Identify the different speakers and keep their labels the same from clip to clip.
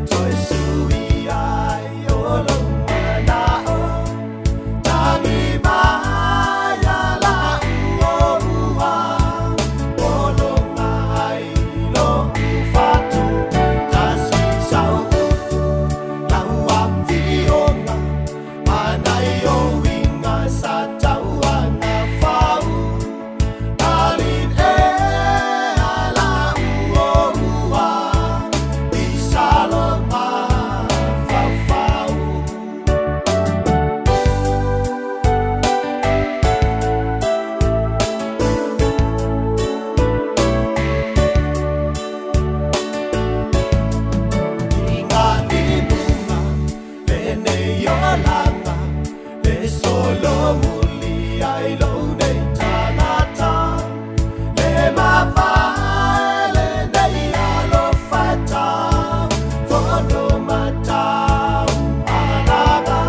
Speaker 1: toy sui ai olo na o tangi maya la o wa olo mai lo fatu tasi sau la wam vi ona manai o winga sa tau ana fau alin e ala o wa di salo ma fa fau inga ni bunga bene yo langa le solo muli ai lo nei tanata le mavai le nei alo fata fono matau alaga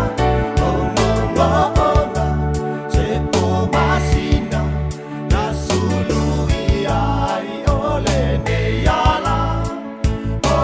Speaker 1: ono ngona se po masina na sului ai ole nei ala o